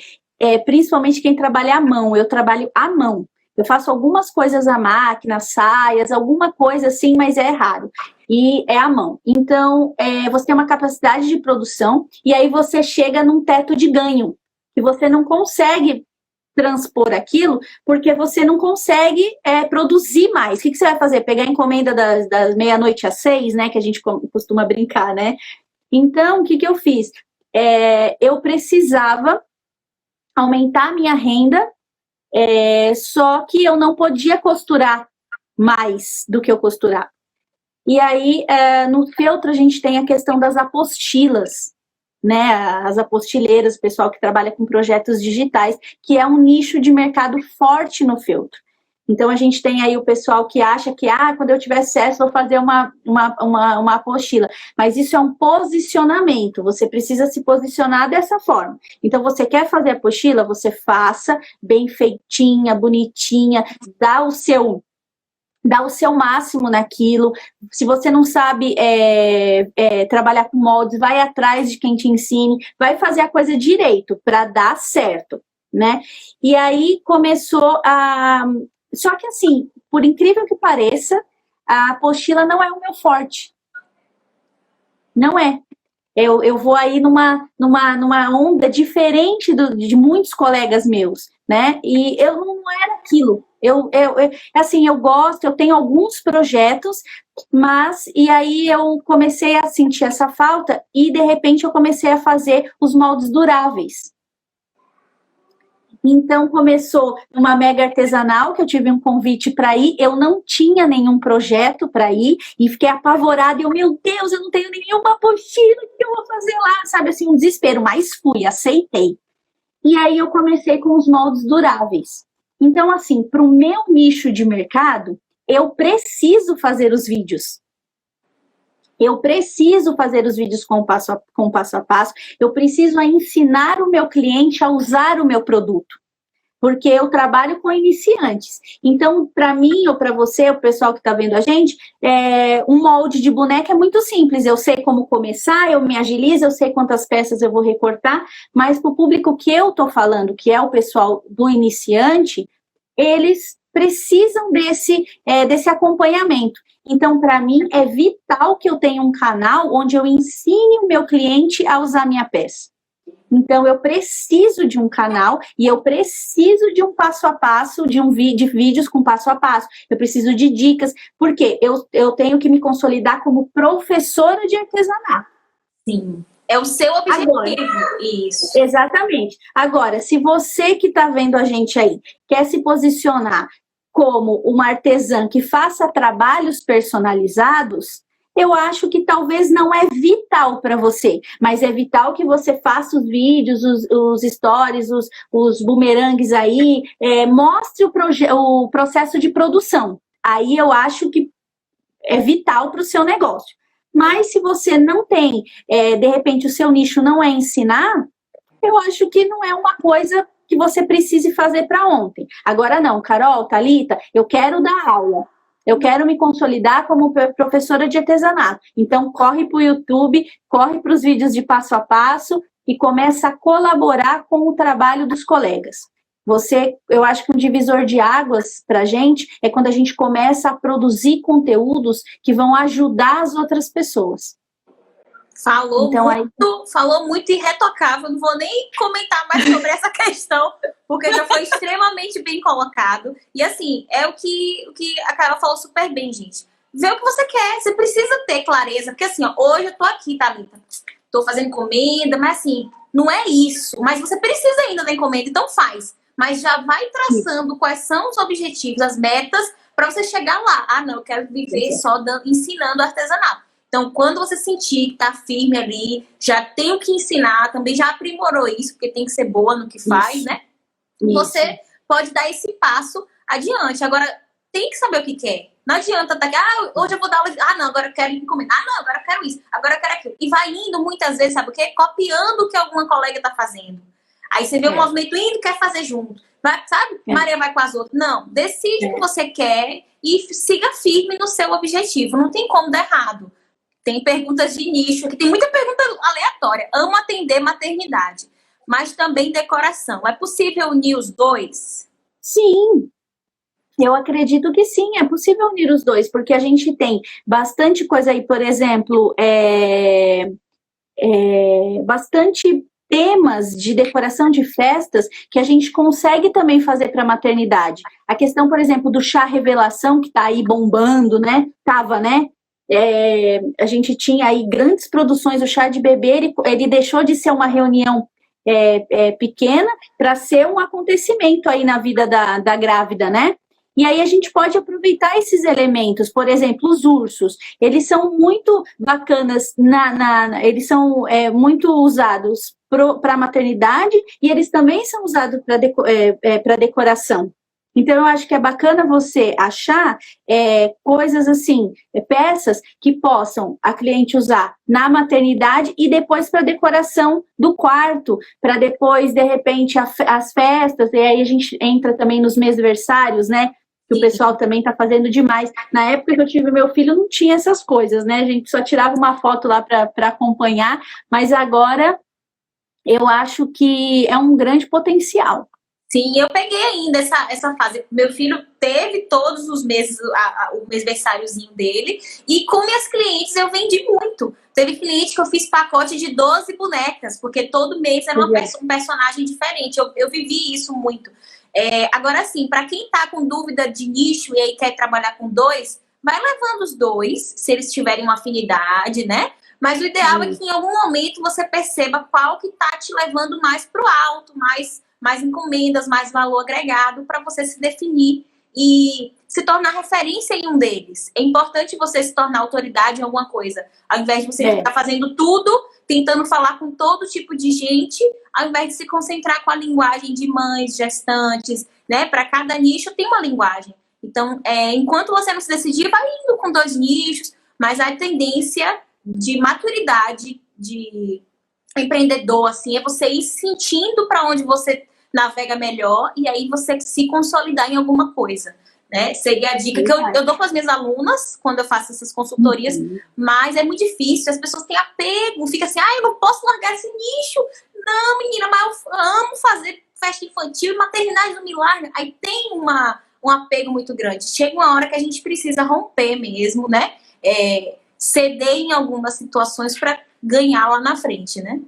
principalmente quem trabalha à mão, eu trabalho à mão. Eu faço algumas coisas à máquina, saias, alguma coisa assim, mas é raro. E é à mão. Então, você tem uma capacidade de produção e aí você chega num teto de ganho, que você não consegue transpor aquilo, porque você não consegue produzir mais. O que você vai fazer? Pegar a encomenda das meia-noite às 6, né, que a gente costuma brincar, né? Então, o que eu fiz? Eu precisava aumentar a minha renda, só que eu não podia costurar mais do que eu costurava. E aí, no feltro, a gente tem a questão das apostilas, né? As apostilheiras, o pessoal que trabalha com projetos digitais, que é um nicho de mercado forte no feltro. Então, a gente tem aí o pessoal que acha que, quando eu tiver sucesso, vou fazer uma apostila. Mas isso é um posicionamento, você precisa se posicionar dessa forma. Então, você quer fazer apostila? Você faça bem feitinha, bonitinha, dá o seu máximo naquilo. Se você não sabe trabalhar com moldes, vai atrás de quem te ensine, vai fazer a coisa direito para dar certo, né? E aí começou a... Só que assim, por incrível que pareça, a apostila não é o meu forte. Não é. Eu vou aí numa onda diferente de muitos colegas meus, né? E eu não era aquilo. Assim, eu gosto, eu tenho alguns projetos, mas, e aí eu comecei a sentir essa falta e, de repente, eu comecei a fazer os moldes duráveis. Então, começou uma mega artesanal, que eu tive um convite para ir, eu não tinha nenhum projeto para ir, e fiquei apavorada, meu Deus, eu não tenho nenhuma apostila, o que eu vou fazer lá? Sabe, assim, um desespero, mas fui, aceitei. E aí eu comecei com os moldes duráveis. Então, assim, para o meu nicho de mercado, eu preciso fazer os vídeos. Eu preciso fazer os vídeos com passo a passo. Eu preciso ensinar o meu cliente a usar o meu produto. Porque eu trabalho com iniciantes. Então, para mim ou para você, o pessoal que está vendo a gente, um molde de boneca é muito simples. Eu sei como começar, eu me agilizo, eu sei quantas peças eu vou recortar, mas para o público que eu estou falando, que é o pessoal do iniciante, eles precisam desse acompanhamento. Então, para mim, é vital que eu tenha um canal onde eu ensine o meu cliente a usar minha peça. Então, eu preciso de um canal e eu preciso de um passo a passo, de vídeos com passo a passo. Eu preciso de dicas, porque eu tenho que me consolidar como professora de artesanato. Sim. É o seu objetivo. Agora, isso. Exatamente. Agora, se você que está vendo a gente aí quer se posicionar como uma artesã que faça trabalhos personalizados, eu acho que talvez não é vital para você, mas é vital que você faça os vídeos, os stories, os bumerangues aí, mostre o processo de produção. Aí eu acho que é vital para o seu negócio. Mas se você não tem, de repente o seu nicho não é ensinar, eu acho que não é uma coisa que você precise fazer para ontem. Agora não, Carol, Thalita, eu quero dar aula. Eu quero me consolidar como professora de artesanato. Então, corre para o YouTube, corre para os vídeos de passo a passo e começa a colaborar com o trabalho dos colegas. Eu acho que um divisor de águas para a gente é quando a gente começa a produzir conteúdos que vão ajudar as outras pessoas. Falou muito irretocável, não vou nem comentar mais sobre essa questão, porque já foi extremamente bem colocado. E assim, é o que a Carol falou super bem, gente. Vê o que você quer, você precisa ter clareza, porque assim, ó, hoje eu tô aqui, Thalita, tô fazendo encomenda, mas assim, não é isso, mas você precisa ainda da encomenda, então faz. Mas já vai traçando quais são os objetivos, as metas, para você chegar lá. Ah, não, eu quero viver só ensinando artesanato. Então, quando você sentir que tá firme ali, já tem o que ensinar, também já aprimorou isso, porque tem que ser boa no que faz, né? Você pode dar esse passo adiante. Agora, tem que saber o que quer. Não adianta hoje eu vou dar aula, não, agora eu quero encomendar, não, agora eu quero isso, agora eu quero aquilo. E vai indo muitas vezes, sabe o quê? Copiando o que alguma colega tá fazendo. Aí você vê o movimento indo, quer fazer junto. Vai, sabe? Maria vai com as outras. Não, decide o que você quer e siga firme no seu objetivo. Não tem como dar errado. Tem perguntas de nicho, aqui tem muita pergunta aleatória. Amo atender maternidade, mas também decoração. É possível unir os dois? Sim, eu acredito que sim, é possível unir os dois, porque a gente tem bastante coisa aí, por exemplo, bastante temas de decoração de festas que a gente consegue também fazer para maternidade. A questão, por exemplo, do chá revelação, que está aí bombando, né? Tava, né? A gente tinha aí grandes produções, o chá de bebê, ele deixou de ser uma reunião pequena para ser um acontecimento aí na vida da grávida, né? E aí a gente pode aproveitar esses elementos, por exemplo, os ursos, eles são muito bacanas, eles são muito usados para a maternidade e eles também são usados para decoração. Então, eu acho que é bacana você achar coisas assim, peças que possam a cliente usar na maternidade e depois para decoração do quarto, para depois, de repente, as festas, e aí a gente entra também nos mesversários, né? Que o pessoal também está fazendo demais. Na época que eu tive meu filho, não tinha essas coisas, né? A gente só tirava uma foto lá para acompanhar, mas agora eu acho que é um grande potencial. Sim, eu peguei ainda essa fase. Meu filho teve todos os meses o mêsversáriozinho dele. E com minhas clientes eu vendi muito. Teve cliente que eu fiz pacote de 12 bonecas, porque todo mês era um personagem diferente. Eu vivi isso muito. Agora sim, para quem tá com dúvida de nicho e aí quer trabalhar com dois, vai levando os dois, se eles tiverem uma afinidade, né? Mas o ideal é que em algum momento você perceba qual que tá te levando mais pro alto, mais encomendas, mais valor agregado para você se definir e se tornar referência em um deles. É importante você se tornar autoridade em alguma coisa. Ao invés de você ficar fazendo tudo, tentando falar com todo tipo de gente, ao invés de se concentrar com a linguagem de mães, gestantes, né? Para cada nicho tem uma linguagem. Então, enquanto você não se decidir, vai indo com 2 nichos, mas a tendência de maturidade, de empreendedor, assim, é você ir sentindo para onde você navega melhor e aí você se consolidar em alguma coisa, né? Seria a dica que eu dou para as minhas alunas quando eu faço essas consultorias, mas é muito difícil, as pessoas têm apego, fica assim, eu não posso largar esse nicho. Não, menina, mas eu amo fazer festa infantil e maternidade não me larga. Aí tem um apego muito grande. Chega uma hora que a gente precisa romper mesmo, né? Ceder em algumas situações para ganhar lá na frente, né?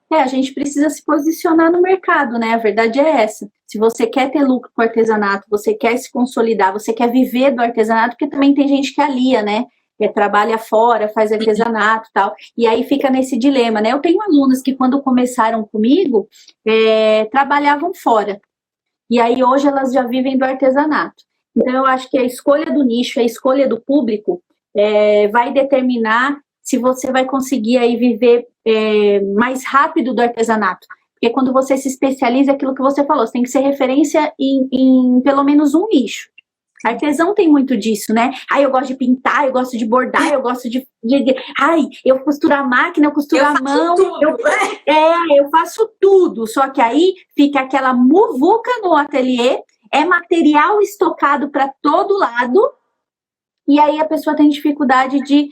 A gente precisa se posicionar no mercado, né? A verdade é essa. Se você quer ter lucro com o artesanato, você quer se consolidar, você quer viver do artesanato, porque também tem gente que alia, né? Trabalha fora, faz artesanato e tal, e aí fica nesse dilema, né? Eu tenho alunas que quando começaram comigo, trabalhavam fora, e aí hoje elas já vivem do artesanato. Então eu acho que a escolha do nicho, a escolha do público, vai determinar se você vai conseguir aí viver mais rápido do artesanato. Porque quando você se especializa, é aquilo que você falou, você tem que ser referência em pelo menos um nicho. Artesão tem muito disso, né? Ai, eu gosto de pintar, eu gosto de bordar, eu gosto ai, eu costuro a máquina, eu costuro a mão. Eu faço tudo. Só que aí fica aquela muvuca no ateliê, é material estocado para todo lado, e aí a pessoa tem dificuldade de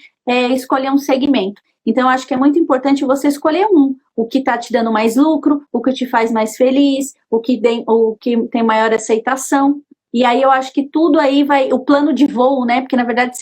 escolher um segmento. Então, eu acho que é muito importante você escolher o que está te dando mais lucro, o que te faz mais feliz, o que tem maior aceitação. E aí eu acho que tudo aí o plano de voo, né? Porque na verdade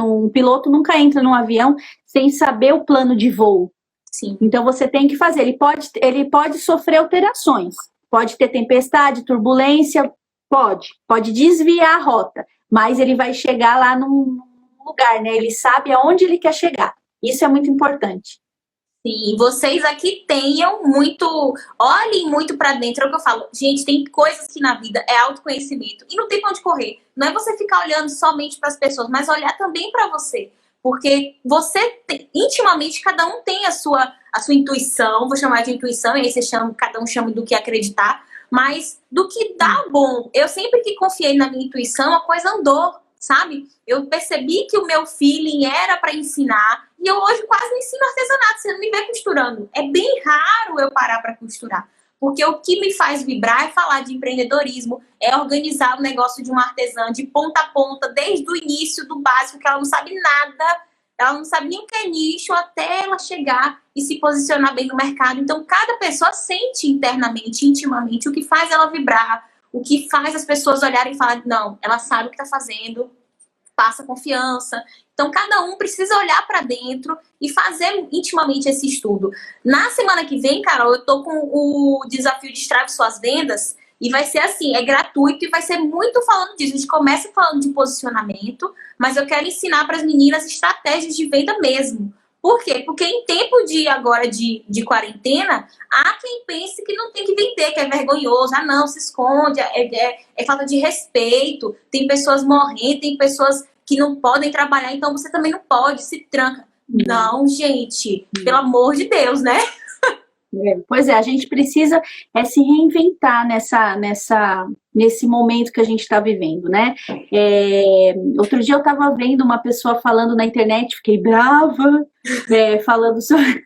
um piloto nunca entra num avião sem saber o plano de voo. Sim. Então você tem que fazer, ele pode sofrer alterações, pode ter tempestade, turbulência, pode desviar a rota, mas ele vai chegar lá num lugar, né? Ele sabe aonde ele quer chegar. Isso é muito importante. Sim, vocês aqui olhem muito pra dentro, é o que eu falo. Gente, tem coisas que na vida é autoconhecimento e não tem pra onde correr. Não é você ficar olhando somente para as pessoas, mas olhar também para você. Porque intimamente, cada um tem a sua intuição, vou chamar de intuição, e aí cada um chama do que acreditar, mas do que dá bom. Eu sempre que confiei na minha intuição, a coisa andou, sabe? Eu percebi que o meu feeling era para ensinar, e eu hoje quase não ensino artesanato, você não me vê costurando. É bem raro eu parar para costurar, porque o que me faz vibrar é falar de empreendedorismo, é organizar o negócio de uma artesã de ponta a ponta, desde o início do básico, que ela não sabe nada, ela não sabe nem o que é nicho, até ela chegar e se posicionar bem no mercado. Então, cada pessoa sente internamente, intimamente, o que faz ela vibrar, o que faz as pessoas olharem e falarem, não, ela sabe o que está fazendo, passa confiança. Então, cada um precisa olhar para dentro e fazer intimamente esse estudo. Na semana que vem, Carol, eu tô com o desafio de Destrave Suas Vendas, e vai ser assim, é gratuito e vai ser muito falando disso. A gente começa falando de posicionamento, mas eu quero ensinar para as meninas estratégias de venda mesmo. Por quê? Porque em tempo agora de quarentena, há quem pense que não tem que vender, que é vergonhoso. Ah, não, se esconde, é falta de respeito. Tem pessoas morrendo, tem pessoas que não podem trabalhar, então você também não pode, se tranca. Não, gente, pelo amor de Deus, né? Pois é, a gente precisa se reinventar nesse momento que a gente está vivendo, né? Outro dia eu estava vendo uma pessoa falando na internet, fiquei brava, falando sobre...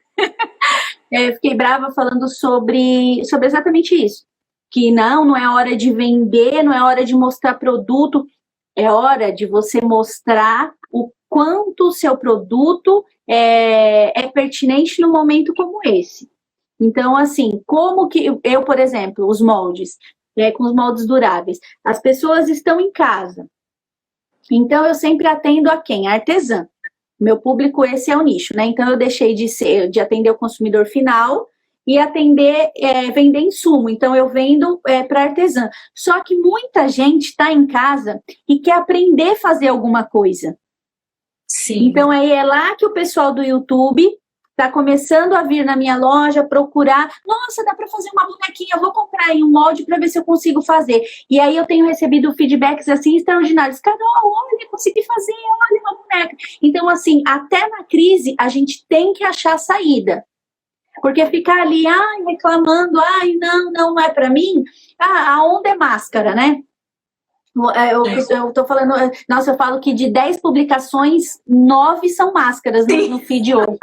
fiquei brava falando sobre exatamente isso. Que não é hora de vender, não é hora de mostrar produto, é hora de você mostrar o quanto o seu produto é pertinente num momento como esse. Então, assim, como que eu, por exemplo, os moldes, com os moldes duráveis, as pessoas estão em casa. Então, eu sempre atendo a quem? A artesã. Meu público, esse é o nicho, né? Então, eu deixei de atender o consumidor final e vender insumo. Então, eu vendo para artesã. Só que muita gente está em casa e quer aprender a fazer alguma coisa. Sim. Então, aí é lá que o pessoal do YouTube está começando a vir na minha loja, procurar, nossa, dá para fazer uma bonequinha, eu vou comprar aí um molde para ver se eu consigo fazer. E aí eu tenho recebido feedbacks assim extraordinários. Carol, olha, consegui fazer, olha uma boneca. Então, assim, até na crise, a gente tem que achar saída. Porque ficar ali, reclamando, não é para mim, a onda é máscara, né? Eu tô falando, nossa, eu falo que de 10 publicações, 9 são máscaras no feed hoje.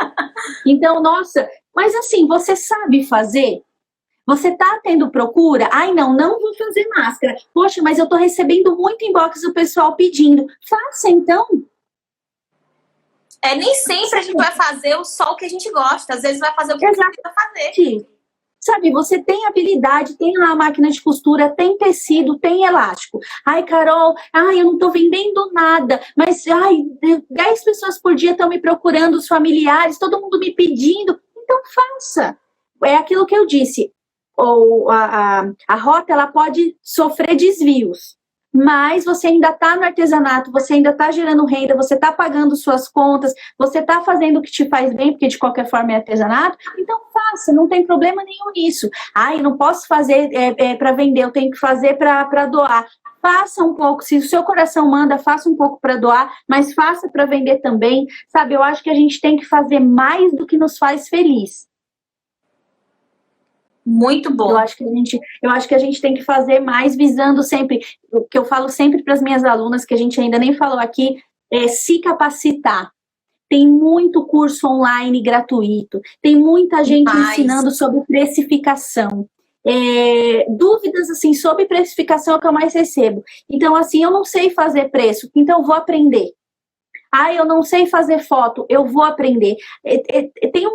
Então, nossa, mas assim, você sabe fazer? Você tá tendo procura? Não vou fazer máscara. Poxa, mas eu tô recebendo muito inbox do pessoal pedindo. Faça, então. Nem sempre a gente vai fazer só o que a gente gosta. Às vezes vai fazer o que a gente vai fazer. Sabe, você tem habilidade, tem lá a máquina de costura, tem tecido, tem elástico. Carol, eu não tô vendendo nada, mas 10 pessoas por dia estão me procurando, os familiares, todo mundo me pedindo. Então faça. É aquilo que eu disse. A rota, ela pode sofrer desvios, mas você ainda está no artesanato, você ainda está gerando renda, você está pagando suas contas, você está fazendo o que te faz bem, porque de qualquer forma é artesanato, então faça, não tem problema nenhum nisso. Eu não posso fazer para vender, eu tenho que fazer para doar. Faça um pouco, se o seu coração manda, faça um pouco para doar, mas faça para vender também, sabe? Eu acho que a gente tem que fazer mais do que nos faz feliz. Muito Eu bom. acho que a gente tem que fazer mais visando sempre, o que eu falo sempre para as minhas alunas, que a gente ainda nem falou aqui, é se capacitar. Tem muito curso online gratuito, tem muita gente ensinando sobre precificação. Dúvidas assim sobre precificação é o que eu mais recebo. Então, assim, eu não sei fazer preço, então eu vou aprender. Eu não sei fazer foto, eu vou aprender. Tem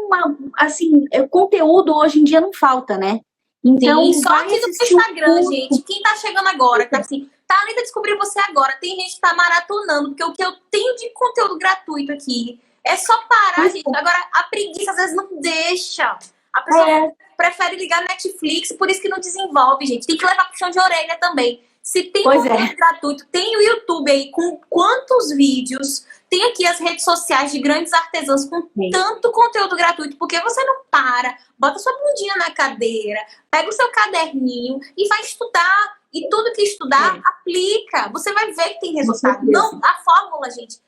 conteúdo hoje em dia não falta, né? Então, sim, só aqui no Instagram, gente. Quem tá chegando agora, tá assim, Thalita descobriu você agora. Tem gente que tá maratonando, porque o que eu tenho de conteúdo gratuito aqui é só parar, gente. Agora, a preguiça às vezes não deixa. A pessoa prefere ligar Netflix, por isso que não desenvolve, gente. Tem que levar puxão de orelha também. Se tem conteúdo gratuito, tem o YouTube aí com quantos vídeos, tem aqui as redes sociais de grandes artesãos com tanto conteúdo gratuito, porque você não para, bota sua bundinha na cadeira, pega o seu caderninho e vai estudar. E tudo que estudar, aplica. Você vai ver que tem resultado. Não, a fórmula, gente,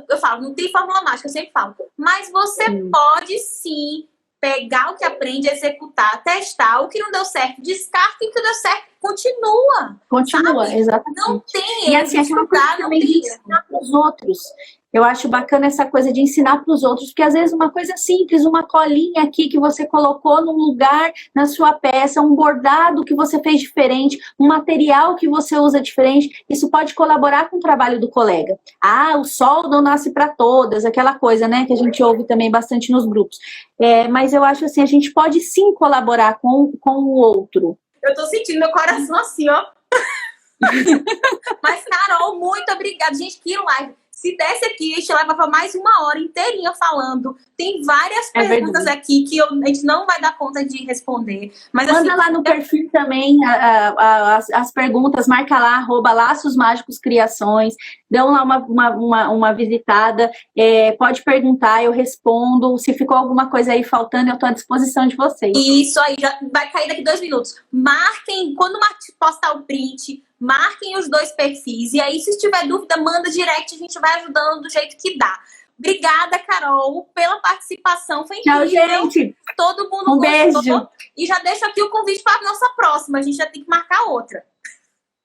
eu falo, não tem fórmula mágica, eu sempre falo. Mas você pode sim pegar o que aprende, executar, testar. O que não deu certo, descarta, e o que deu certo, continua. Sabe? Exatamente. Não tem E assim, estudar, não tem ensinar para os outros. Eu acho bacana essa coisa de ensinar para os outros, porque às vezes uma coisa simples, uma colinha aqui que você colocou num lugar na sua peça, um bordado que você fez diferente, um material que você usa diferente, isso pode colaborar com o trabalho do colega. O sol não nasce para todas, aquela coisa, né, que a gente ouve também bastante nos grupos. Mas eu acho assim, a gente pode sim colaborar com o outro. Eu tô sentindo meu coração assim, ó. Mas, Carol, muito obrigada. Gente, que live. Se desse aqui, a gente levava mais 1 hora inteirinha falando. Tem várias perguntas aqui que a gente não vai dar conta de responder. Mas, manda assim, lá no perfil também as perguntas, marca lá, @Laços Mágicos Criações, dão lá uma visitada, pode perguntar, eu respondo. Se ficou alguma coisa aí faltando, eu estou à disposição de vocês. Isso aí, já vai cair daqui 2 minutos. Marquem, quando o Marcos postar o print, marquem os 2 perfis. E aí, se tiver dúvida, manda direct, a gente vai ajudando do jeito que dá. Obrigada, Carol, pela participação. Foi incrível. Tchau, gente. Todo mundo gostou. Beijo. E já deixo aqui o convite para a nossa próxima. A gente já tem que marcar outra.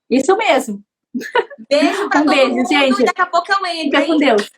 Isso mesmo. Beijo para todo mundo. Gente. E daqui a pouco eu entro. Fica com Deus.